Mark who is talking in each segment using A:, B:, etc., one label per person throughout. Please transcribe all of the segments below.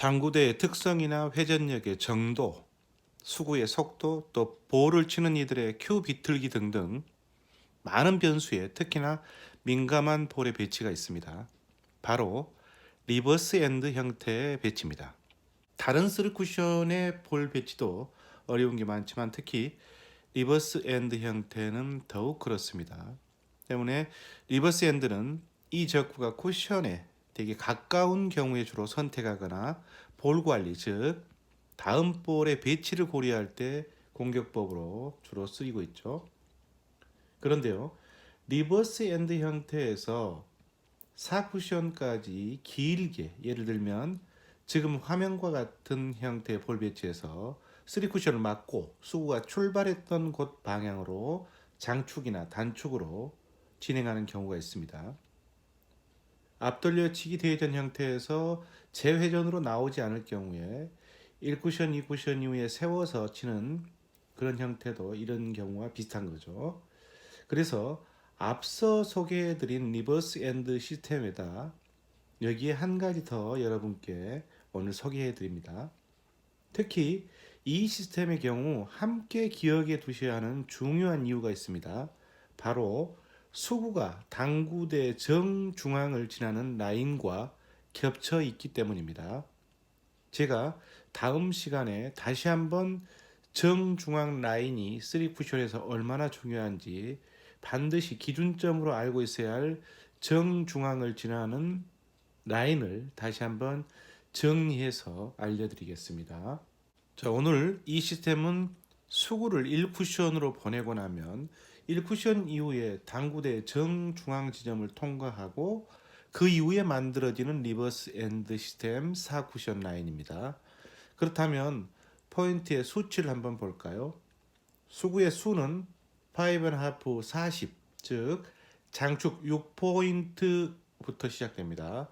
A: 당구대의 특성이나 회전력의 정도, 수구의 속도, 또 볼을 치는 이들의 큐 비틀기 등등 많은 변수에 특히나 민감한 볼의 배치가 있습니다. 바로 리버스 엔드 형태의 배치입니다. 다른 3쿠션의 볼 배치도 어려운 게 많지만 특히 리버스 엔드 형태는 더욱 그렇습니다. 때문에 리버스 엔드는 이 적구가 쿠션에 되게 가까운 경우에 주로 선택하거나 볼 관리, 즉 다음 볼의 배치를 고려할 때 공격법으로 주로 쓰이고 있죠. 그런데요, 리버스 엔드 형태에서 4쿠션까지 길게, 예를 들면 지금 화면과 같은 형태의 볼 배치에서 3쿠션을 맞고 수구가 출발했던 곳 방향으로 장축이나 단축으로 진행하는 경우가 있습니다. 앞돌려치기 대회전 형태에서 재회전으로 나오지 않을 경우에 1쿠션, 2쿠션 이후에 세워서 치는 그런 형태도 이런 경우와 비슷한 거죠. 그래서 앞서 소개해드린 리버스 엔드 시스템에다 여기에 한 가지 더 여러분께 오늘 소개해드립니다. 특히 이 시스템의 경우 함께 기억해 두셔야 하는 중요한 이유가 있습니다. 바로 수구가 당구대 정중앙을 지나는 라인과 겹쳐 있기 때문입니다. 제가 다음 시간에 다시 한번 정중앙 라인이 3쿠션에서 얼마나 중요한지 반드시 기준점으로 알고 있어야 할 정중앙을 지나는 라인을 다시 한번 정리해서 알려드리겠습니다. 자, 오늘 이 시스템은 수구를 1쿠션으로 보내고 나면 1쿠션 이후에 당구대 정중앙 지점을 통과하고 그 이후에 만들어지는 리버스 엔드 시스템 4쿠션 라인입니다. 그렇다면 포인트의 수치를 한번 볼까요? 수구의 수는 5.5 40, 즉 장축 6포인트부터 시작됩니다.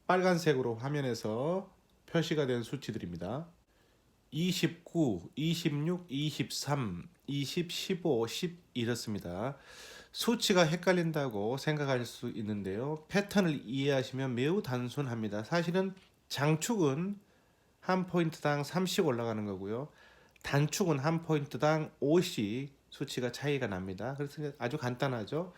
A: 빨간색으로 화면에서 표시가 된 수치들입니다. 29, 26, 23, 20, 15, 10 이렇습니다. 수치가 헷갈린다고 생각할 수 있는데요. 패턴을 이해하시면 매우 단순합니다. 사실은 장축은 한 포인트당 3씩 올라가는 거고요. 단축은 한 포인트당 5씩 수치가 차이가 납니다. 그래서 아주 간단하죠.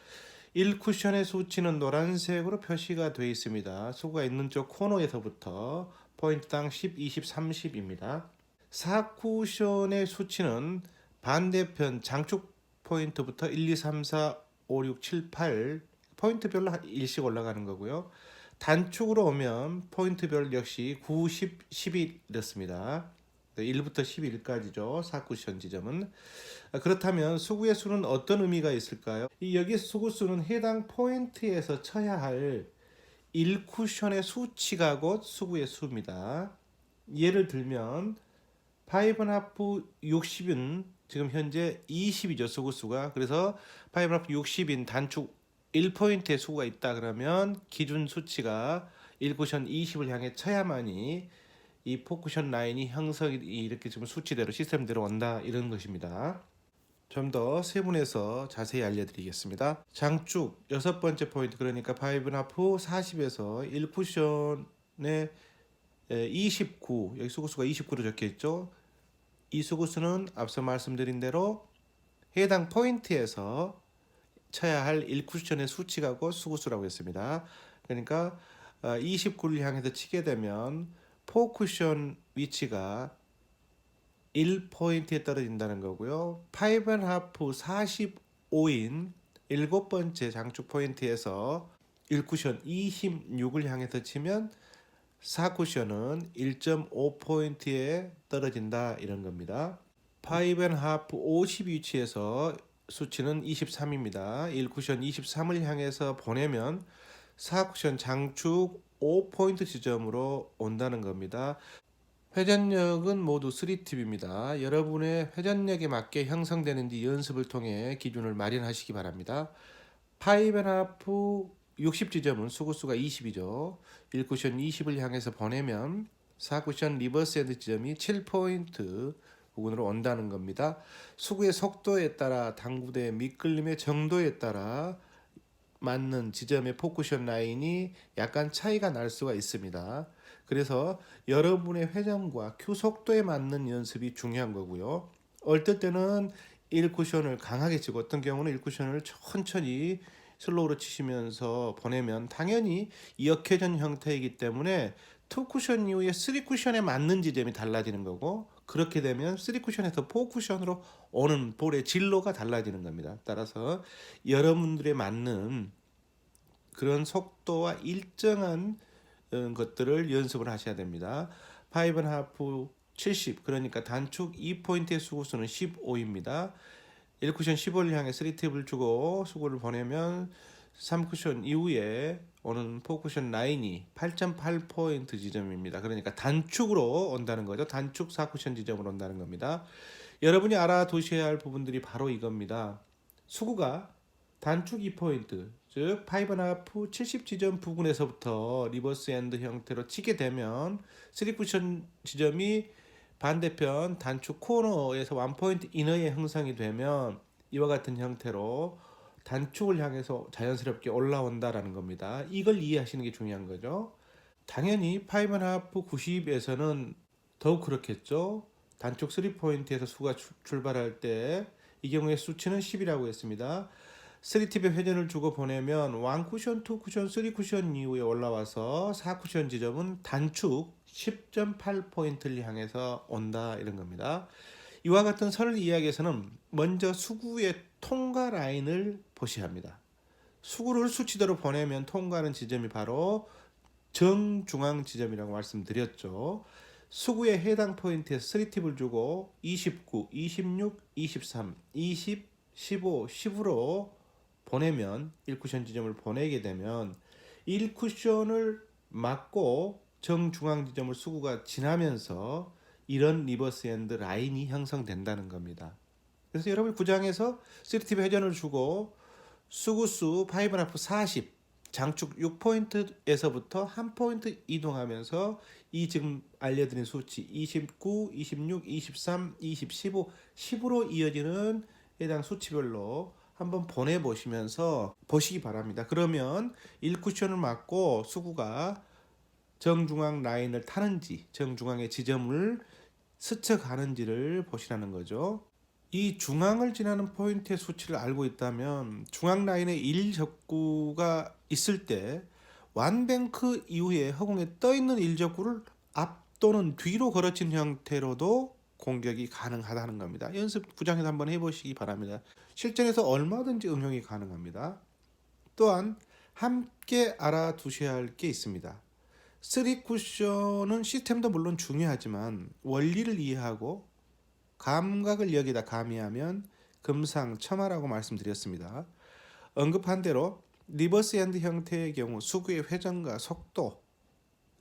A: 1쿠션의 수치는 노란색으로 표시가 되어 있습니다. 수가 있는 쪽 코너에서부터 포인트당 10, 20, 30입니다. 4쿠션의 수치는 반대편 장축 포인트부터 1, 2, 3, 4, 5, 6, 7, 8 포인트별로 1씩 올라가는 거고요. 단축으로 오면 포인트별 역시 9, 10, 11 이렇습니다. 1부터 11까지죠. 4쿠션 지점은. 그렇다면 수구의 수는 어떤 의미가 있을까요? 여기 수구 수는 해당 포인트에서 쳐야 할 1쿠션의 수치가 곧 수구의 수입니다. 예를 들면 5.5 60은 지금 현재 20이죠. 수구수가. 그래서 5.5 60인 단축 1포인트의 수구가 있다 그러면 기준 수치가 1쿠션 20을 향해 쳐야만이 이 포쿠션 라인이 형성이 이렇게 지금 수치대로 시스템대로 온다 이런 것입니다. 좀 더 세분해서 자세히 알려드리겠습니다. 장축 6번째 포인트, 그러니까 5.5 40에서 1쿠션에 29, 여기 수구수가 29로 적혀 있죠. 이 수구수는 앞서 말씀드린 대로 해당 포인트에서 쳐야 할 1쿠션의 수치가 곧 수구수라고 했습니다. 그러니까 29를 향해서 치게 되면 포쿠션 위치가 1포인트에 떨어진다는 거고요. 5.5 45인 7번째 장축 포인트에서 1쿠션 26을 향해서 치면 4쿠션은 1.5포인트에 떨어진다 이런 겁니다. 5.5 50 위치에서 수치는 23입니다. 1쿠션 23을 향해서 보내면 4쿠션 장축 5포인트 지점으로 온다는 겁니다. 회전력은 모두 3팁입니다. 여러분의 회전력에 맞게 형성되는지 연습을 통해 기준을 마련하시기 바랍니다. 5.5 60지점은 수구수가 20이죠. 1쿠션 20을 향해서 보내면 4쿠션 리버스 엔드 지점이 7포인트 부근으로 온다는 겁니다. 수구의 속도에 따라 당구대의 미끌림의 정도에 따라 맞는 지점의 포쿠션 라인이 약간 차이가 날 수가 있습니다. 그래서 여러분의 회전과 큐 속도에 맞는 연습이 중요한 거고요. 어떨 때는 1쿠션을 강하게 치고 어떤 경우는 1쿠션을 천천히 슬로우로 치시면서 보내면 당연히 역회전 형태이기 때문에 2쿠션 이후에 3쿠션에 맞는 지점이 달라지는 거고, 그렇게 되면 3쿠션에서 4쿠션으로 오는 볼의 진로가 달라지는 겁니다. 따라서 여러분들의 맞는 그런 속도와 일정한 것들을 연습을 하셔야 됩니다. 5.5 70, 그러니까 단축 2포인트의 수구수는 15입니다. 1쿠션 15를 향해 3팁을 주고 수구를 보내면 3쿠션 이후에 오는 4쿠션 라인이 8.8포인트 지점입니다. 그러니까 단축으로 온다는 거죠. 단축 4쿠션 지점으로 온다는 겁니다. 여러분이 알아두셔야 할 부분들이 바로 이겁니다. 수구가 단축 2포인트, 즉 5.5 70 지점 부근에서부터 리버스 엔드 형태로 치게 되면 3쿠션 지점이 반대편 단축 코너에서 1포인트 이너에 형성이 되면 이와 같은 형태로 단축을 향해서 자연스럽게 올라온다라는 겁니다. 이걸 이해하시는 게 중요한 거죠. 당연히 5.5 90에서는 더욱 그렇겠죠. 단축 3포인트에서 수가 출발할 때 이 경우에 수치는 10이라고 했습니다. 3팁에 회전을 주고 보내면 1쿠션, 2쿠션, 3쿠션 이후에 올라와서 4쿠션 지점은 단축 10.8포인트를 향해서 온다, 이런 겁니다. 이와 같은 선을 이해하기 위해서는 먼저 수구의 통과 라인을 보셔야 합니다. 수구를 수치대로 보내면 통과하는 지점이 바로 정중앙 지점이라고 말씀드렸죠. 수구의 해당 포인트에서 3팁을 주고 29, 26, 23, 20, 15, 10으로 보내면 1쿠션 지점을 보내게 되면 1쿠션을 맞고 정중앙 지점을 수구가 지나면서 이런 리버스 엔드 라인이 형성된다는 겁니다. 그래서 여러분 구장에서 3팁 회전을 주고 수구수 5.5 40 장축 6포인트에서부터 1포인트 이동하면서 이 지금 알려드린 수치 29, 26, 23, 20, 15, 10으로 이어지는 해당 수치별로 한번 보내보시면서 보시기 바랍니다. 그러면 1쿠션을 맞고 수구가 정중앙 라인을 타는지 정중앙의 지점을 스쳐가는지를 보시라는 거죠. 이 중앙을 지나는 포인트의 수치를 알고 있다면 중앙 라인에 1적구가 있을 때 완뱅크 이후에 허공에 떠있는 1적구를 앞 또는 뒤로 걸어친 형태로도 공격이 가능하다는 겁니다. 연습 구장에서 한번 해보시기 바랍니다. 실전에서 얼마든지 응용이 가능합니다. 또한 함께 알아두셔야 할 게 있습니다. 3쿠션은 시스템도 물론 중요하지만 원리를 이해하고 감각을 여기다 가미하면 금상첨화라고 말씀드렸습니다. 언급한 대로 리버스 핸드 형태의 경우 수구의 회전과 속도,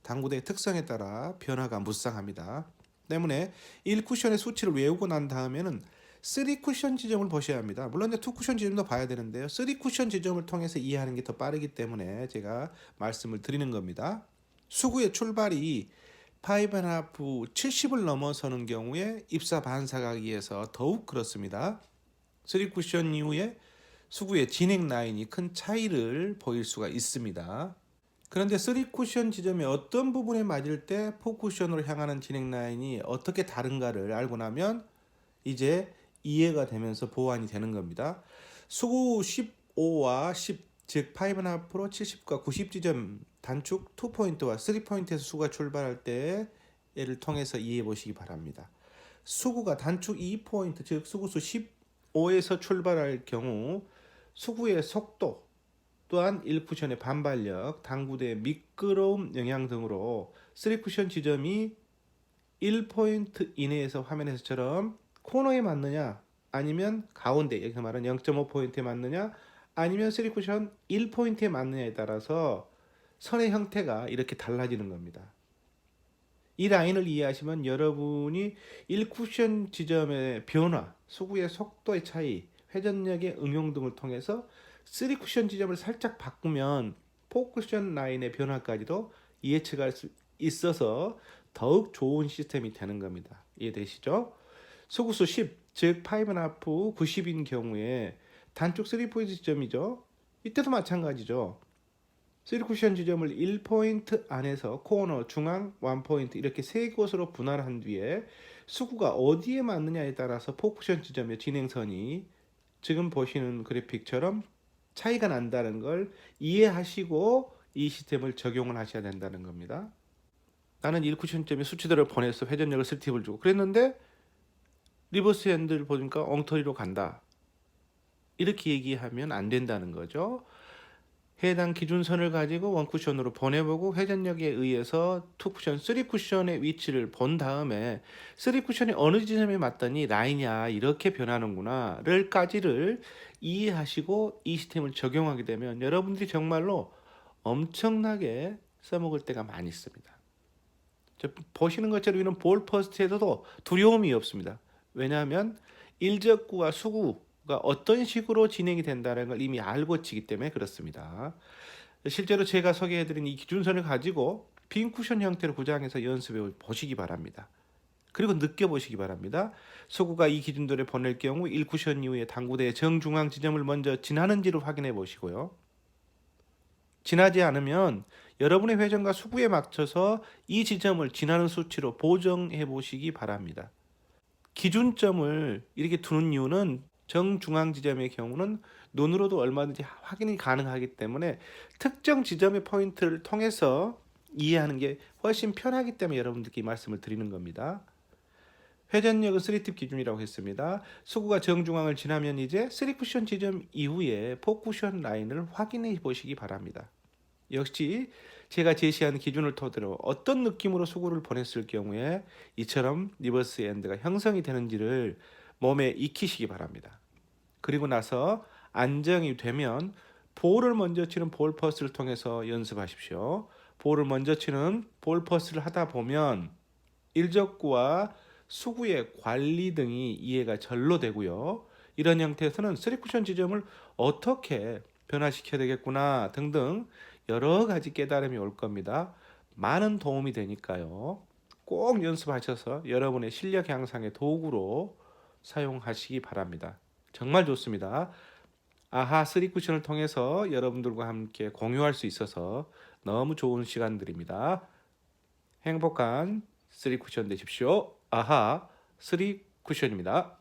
A: 당구대의 특성에 따라 변화가 무쌍합니다. 때문에 1쿠션의 수치를 외우고 난 다음에는 3쿠션 지점을 보셔야 합니다. 물론 2쿠션 지점도 봐야 되는데요. 3쿠션 지점을 통해서 이해하는 게 더 빠르기 때문에 제가 말씀을 드리는 겁니다. 수구의 출발이 5.5 70을 넘어서는 경우에 입사 반사각위에서 더욱 그렇습니다. 3쿠션 이후에 수구의 진행 라인이 큰 차이를 보일 수가 있습니다. 그런데 3쿠션 지점의 어떤 부분에 맞을 때 4쿠션으로 향하는 진행 라인이 어떻게 다른가를 알고 나면 이제 이해가 되면서 보완이 되는 겁니다. 수구 15와 10, 즉 5.5, 70과 90 지점 단축 2포인트와 3포인트에서 수구가 출발할 때 얘를 통해서 이해해 보시기 바랍니다. 수구가 단축 2포인트, 즉 수구수 15에서 출발할 경우 수구의 속도 또한 1쿠션의 반발력, 당구대의 미끄러움 영향 등으로 3쿠션 지점이 1포인트 이내에서 화면에서처럼 코너에 맞느냐, 아니면 가운데, 여기서 말하는 0.5포인트에 맞느냐, 아니면 3쿠션 1포인트에 맞느냐에 따라서 선의 형태가 이렇게 달라지는 겁니다. 이 라인을 이해하시면 여러분이 1쿠션 지점의 변화, 수구의 속도의 차이, 회전력의 응용 등을 통해서 3쿠션 지점을 살짝 바꾸면 4쿠션 라인의 변화까지도 예측할 수 있어서 더욱 좋은 시스템이 되는 겁니다. 이해되시죠? 수구수 10, 즉 5.5, 90인 경우에 단축 3포인트 지점이죠. 이때도 마찬가지죠. 쓰리 쿠션 지점을 1포인트 안에서 코너, 중앙, 1포인트 이렇게 세 곳으로 분할한 뒤에 수구가 어디에 맞느냐에 따라서 4쿠션 지점의 진행선이 지금 보시는 그래픽처럼 차이가 난다는 걸 이해하시고 이 시스템을 적용을 하셔야 된다는 겁니다. 나는 1쿠션점에 수치들을 보내서 회전력을 스팁을 주고 그랬는데 리버스 핸들 보니까 엉터리로 간다. 이렇게 얘기하면 안 된다는 거죠. 해당 기준선을 가지고 원쿠션으로 보내보고 회전력에 의해서 투쿠션, 쓰리쿠션의 위치를 본 다음에 쓰리쿠션이 어느 지점에 맞더니 라인이야 이렇게 변하는구나를 이해하시고 이 시스템을 적용하게 되면 여러분들이 정말로 엄청나게 써먹을 때가 많이 있습니다. 보시는 것처럼 이런 볼 퍼스트에서도 두려움이 없습니다. 왜냐하면 일적구와 수구가 어떤 식으로 진행이 된다는 걸 이미 알고 치기 때문에 그렇습니다. 실제로 제가 소개해드린 이 기준선을 가지고 빈 쿠션 형태로 구장해서 연습해 보시기 바랍니다. 그리고 느껴보시기 바랍니다. 수구가 이 기준들을 보낼 경우 1쿠션 이후에 당구대의 정중앙 지점을 먼저 지나는지를 확인해 보시고요. 지나지 않으면 여러분의 회전과 수구에 맞춰서 이 지점을 지나는 수치로 보정해 보시기 바랍니다. 기준점을 이렇게 두는 이유는 정중앙 지점의 경우는 눈으로도 얼마든지 확인이 가능하기 때문에 특정 지점의 포인트를 통해서 이해하는 게 훨씬 편하기 때문에 여러분들께 이 말씀을 드리는 겁니다. 회전력은 3팁 기준이라고 했습니다. 수구가 정중앙을 지나면 이제 3쿠션 지점 이후에 4쿠션 라인을 확인해 보시기 바랍니다. 역시 제가 제시한 기준을 토대로 어떤 느낌으로 수구를 보냈을 경우에 이처럼 리버스 엔드가 형성이 되는지를 몸에 익히시기 바랍니다. 그리고 나서 안정이 되면 볼을 먼저 치는 볼 퍼스를 통해서 연습하십시오. 볼을 먼저 치는 볼 퍼스를 하다 보면 일적구와 수구의 관리 등이 이해가 절로 되고요. 이런 형태에서는 3쿠션 지점을 어떻게 변화시켜야 되겠구나 등등 여러 가지 깨달음이 올 겁니다. 많은 도움이 되니까요. 꼭 연습하셔서 여러분의 실력 향상의 도구로 사용하시기 바랍니다. 정말 좋습니다. 아하 3쿠션을 통해서 여러분들과 함께 공유할 수 있어서 너무 좋은 시간들입니다. 행복한 3쿠션 되십시오. 아하 3쿠션입니다.